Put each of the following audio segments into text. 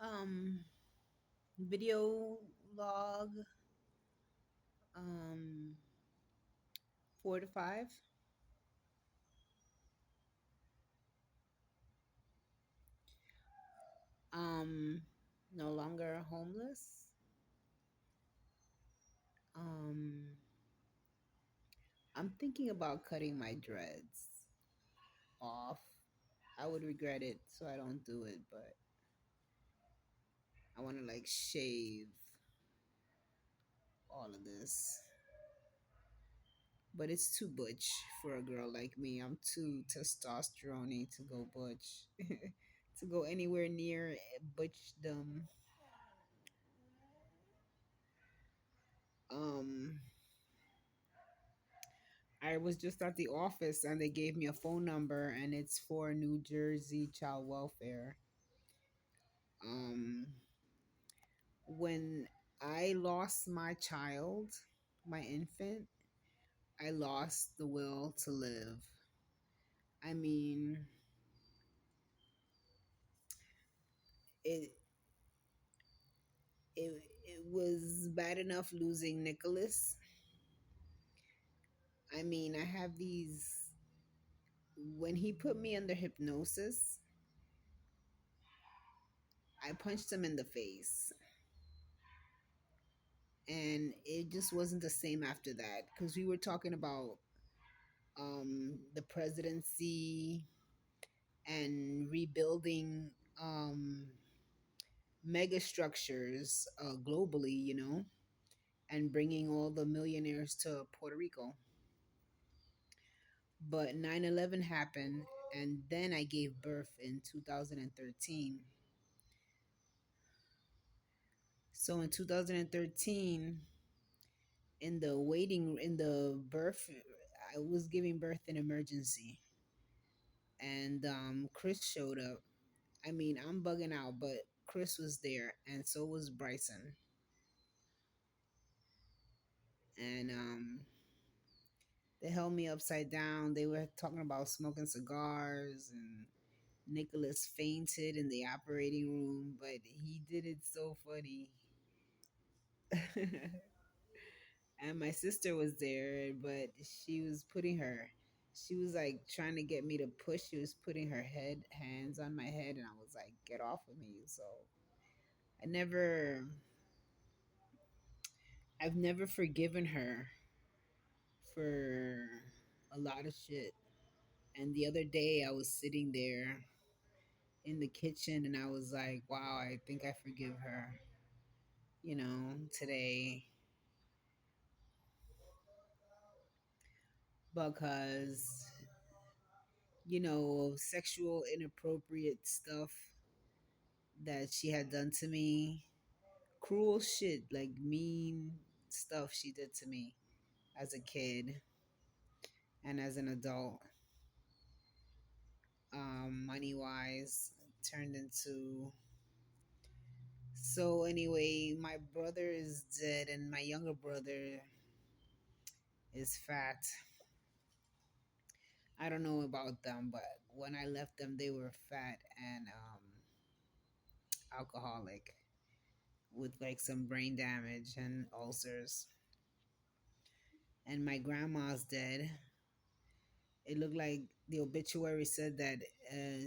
Um, Video log, 4 to 5. Um, no longer homeless. Um, I'm thinking about cutting my dreads off. I would regret it, so I don't do it, but I want to like shave all of this. But it's too butch for a girl like me. I'm too testosterone to go butch. To go anywhere near butchdom. Um, I was just at the office and they gave me a phone number and it's for New Jersey child welfare. Um, when I lost my child, my infant, I lost the will to live. I mean, it it was bad enough losing Nicholas. I mean, I have these. When he put me under hypnosis, I punched him in the face. And it just wasn't the same after that because we were talking about the presidency and rebuilding mega structures globally, and bringing all the millionaires to Puerto Rico. But 9/11 happened, and then I gave birth in 2013. So in 2013, in the birth, I was giving birth in emergency, and Chris showed up. I mean, I'm bugging out, but Chris was there, and so was Bryson. And they held me upside down. They were talking about smoking cigars, and Nicholas fainted in the operating room, but he did it so funny. And my sister was there, but she was like trying to get me to push. She was putting her hands on my head, and I was like, get off of me. So I never, I've never forgiven her for a lot of shit. And the other day, I was sitting there in the kitchen and I was like, wow, I think I forgive her, today because, sexual inappropriate stuff that she had done to me, cruel shit, like mean stuff she did to me as a kid and as an adult, money wise, turned into. So anyway, my brother is dead and my younger brother is fat. I don't know about them, but when I left them, they were fat and alcoholic with like some brain damage and ulcers. And my grandma's dead. It looked like the obituary said that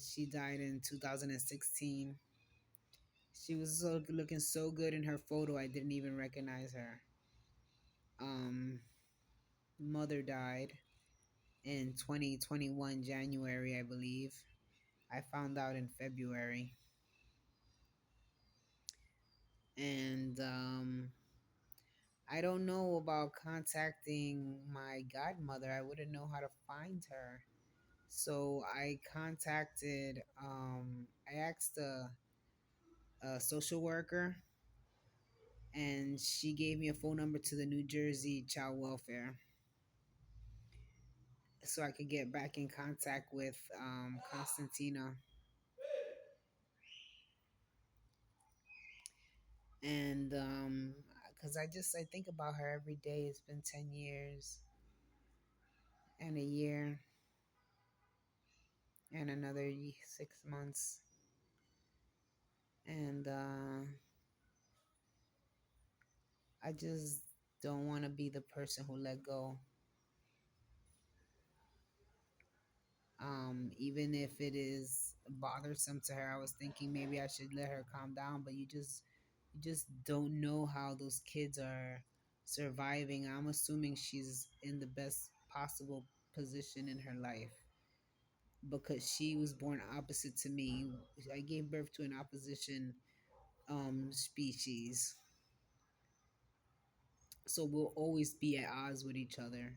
she died in 2016. She was looking so good in her photo, I didn't even recognize her. Um, Mother died in 2021 January, I believe. I found out in February. And I don't know about contacting my godmother. I wouldn't know how to find her. So I asked a social worker, and she gave me a phone number to the New Jersey Child Welfare so I could get back in contact with Constantina. And because I think about her every day. It's been 10 years and a year and another 6 months. And I just don't want to be the person who let go. Even if it is bothersome to her, I was thinking maybe I should let her calm down, but you just don't know how those kids are surviving. I'm assuming she's in the best possible position in her life because she was born opposite to me. I gave birth to an opposition species, so we'll always be at odds with each other.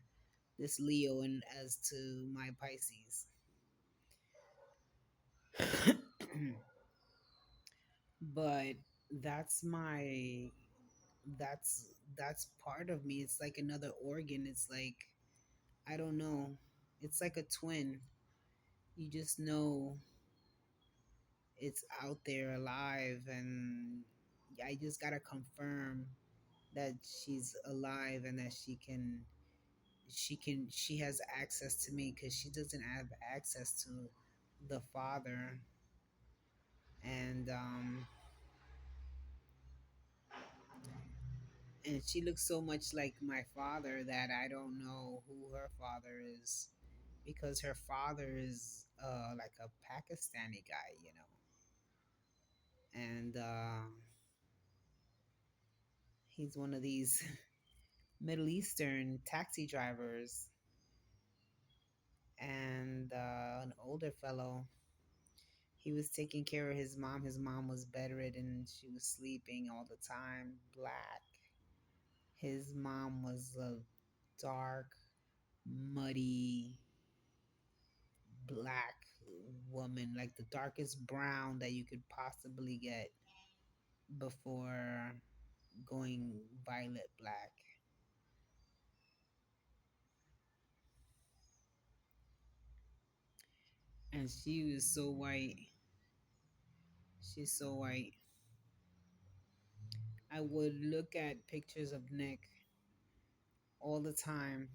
This Leo and as to my Pisces. But that's my that's that's part of me. It's like another organ. It's like I don't know. It's like a twin. You just know it's out there alive, and I just gotta confirm that she's alive and that she has access to me because she doesn't have access to the father. And she looks so much like my father that I don't know who her father is because her father is like a Pakistani guy, and he's one of these Middle Eastern taxi drivers, and an older fellow. He was taking care of his mom. His mom was bedridden. She was sleeping all the time. Black. His mom was a dark, muddy, black woman, like the darkest brown that you could possibly get before going violet black. And she was so white. She's so white. I would look at pictures of Nick all the time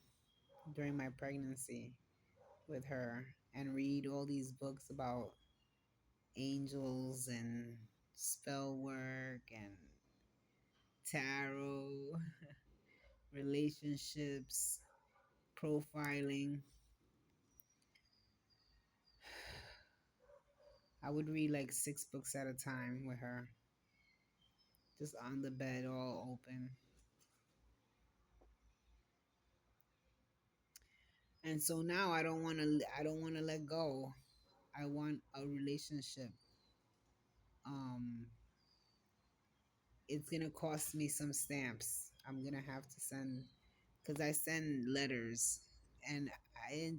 during my pregnancy with her and read all these books about angels and spell work and tarot, relationships, profiling. I would read like 6 books at a time with her, just on the bed, all open. And so now I don't want to. I don't want to let go. I want a relationship. Um, it's gonna cost me some stamps. I'm gonna have to send because I send letters, and I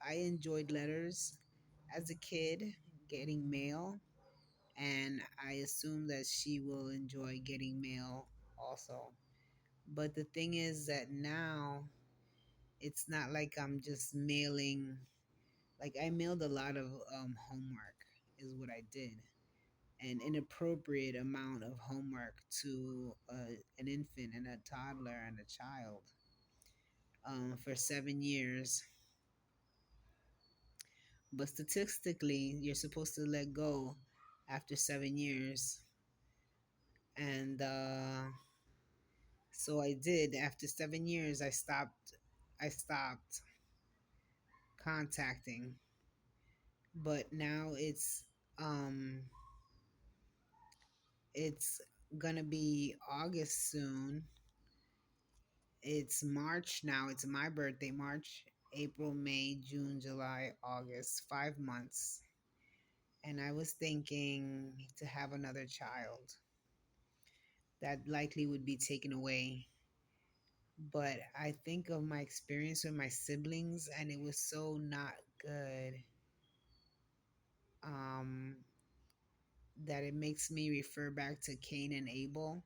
I enjoyed letters as a kid, getting mail, and I assume that she will enjoy getting mail also. But the thing is that now it's not like I'm just mailing. Like I mailed a lot of homework, is what I did, an inappropriate amount of homework to an infant and a toddler and a child for 7 years. But statistically, you're supposed to let go after 7 years, and so I did. After 7 years, I stopped. I stopped contacting, but now it's gonna be August soon. It's March now. It's my birthday. March, April, May, June, July, August. 5 months. And I was thinking to have another child. That likely would be taken away. But I think of my experience with my siblings, and it was so not good, um, that it makes me refer back to Cain and Abel.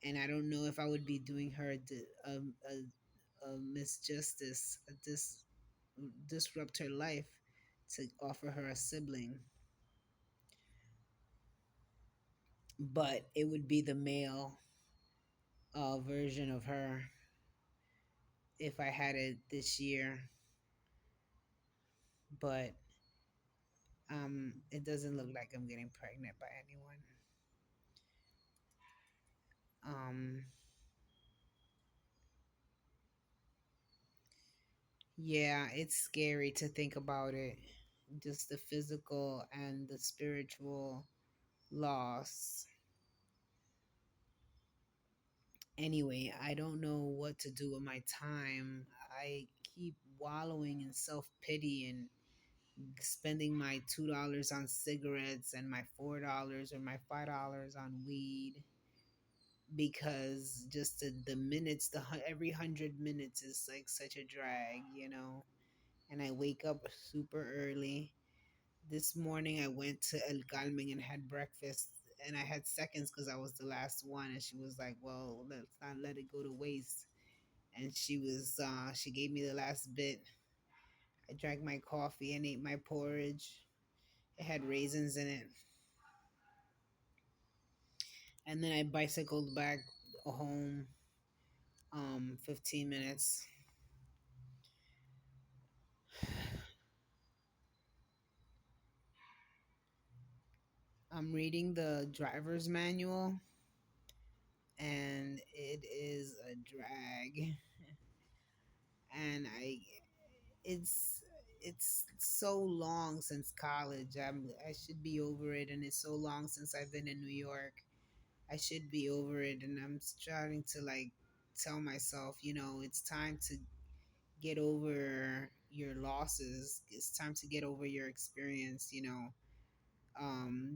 And I don't know if I would be doing her a misjustice, disrupt her life to offer her a sibling. But it would be the male version of her if I had it this year. But It doesn't look like I'm getting pregnant by anyone. Um, yeah, it's scary to think about it. Just the physical and the spiritual loss. Anyway, I don't know what to do with my time. I keep wallowing in self pity and spending my $2 on cigarettes and my $4 or my $5 on weed, because just the minutes, every 100 minutes is like such a drag, you know. And I wake up super early. This morning I went to El Carmen and had breakfast, and I had seconds because I was the last one. And she was like, "Well, let's not let it go to waste." And she gave me the last bit. I drank my coffee and ate my porridge. It had raisins in it, and then I bicycled back home. 15 minutes. I'm reading the driver's manual, and it is a drag. And it's it's so long since college. I should be over it, and it's so long since I've been in New York. I should be over it, and I'm starting to like tell myself, it's time to get over your losses. It's time to get over your experience.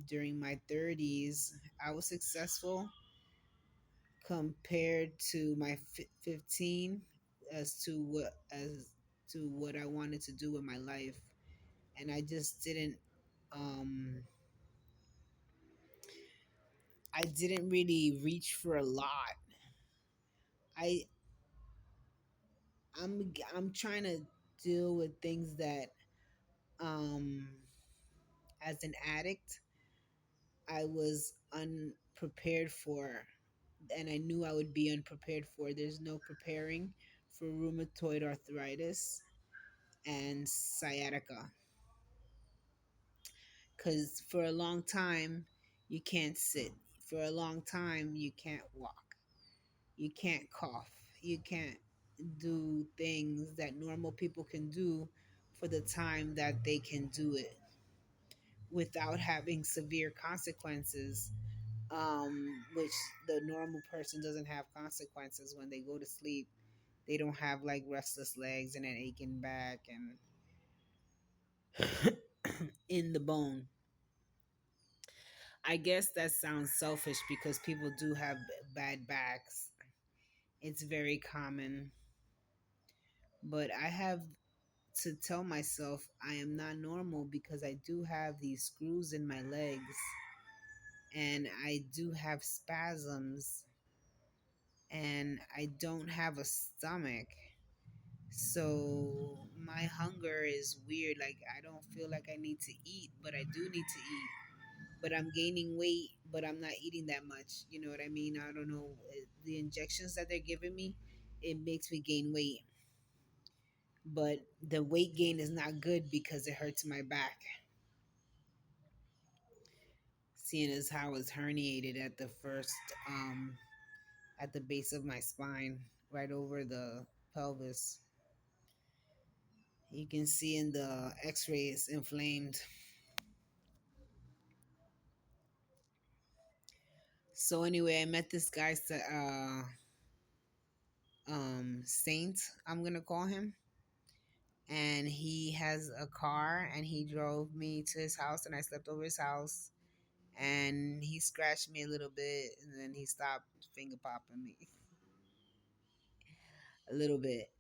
During my 30s, I was successful compared to my 15, as to what I wanted to do with my life, and um I didn't really reach for a lot. I I'm trying to deal with things that, um as an addict, I was unprepared for, and I knew I would be unprepared for. There's no preparing for rheumatoid arthritis and sciatica, because for a long time you can't sit, for a long time you can't walk, you can't cough, you can't do things that normal people can do for the time that they can do it without having severe consequences, which the normal person doesn't have consequences when they go to sleep. They don't have like restless legs and an aching back and in the bone. I guess that sounds selfish because people do have bad backs. It's very common. But I have to tell myself I am not normal because I do have these screws in my legs and I do have spasms and I don't have a stomach. So my hunger is weird. Like, I don't feel like I need to eat, but I do need to eat. But I'm gaining weight, but I'm not eating that much. You know what I mean? I don't know. The injections that they're giving me, it makes me gain weight. But the weight gain is not good because it hurts my back. Seeing as how I was herniated at the first, at the base of my spine, right over the pelvis. You can see in the x-ray it's inflamed. So anyway, I met this guy, Saint, I'm gonna call him, and he has a car, and he drove me to his house, and I slept over his house, and he scratched me a little bit, and then he stopped finger popping me a little bit.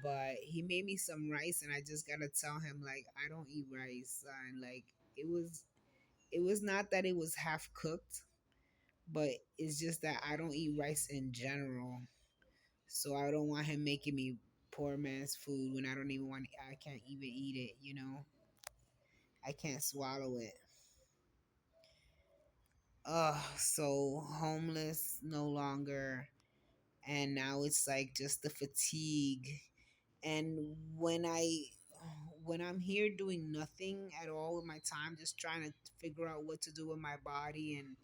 But he made me some rice, and I just gotta tell him, like, I don't eat rice, and like, it was not that it was half cooked, but it's just that I don't eat rice in general. So I don't want him making me poor man's food when I don't even want. I can't even eat it. I can't swallow it. So homeless no longer, and now it's like just the fatigue. And when I'm here doing nothing at all with my time, just trying to figure out what to do with my body and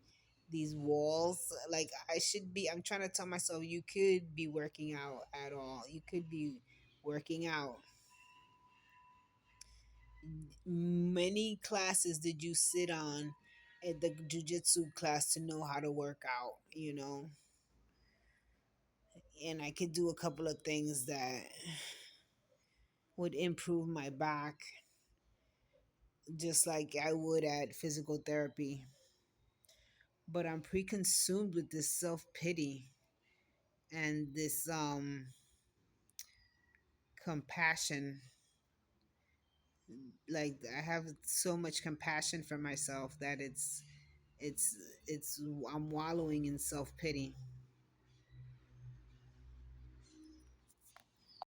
these walls, like I should be, I'm trying to tell myself, you could be working out at all. You could be working out. Many classes did you sit on at the jujitsu class to know how to work out, you know? And I could do a couple of things that would improve my back, just like I would at physical therapy. But I'm pre-consumed with this self-pity and this compassion. Like I have so much compassion for myself that it's it's I'm wallowing in self-pity.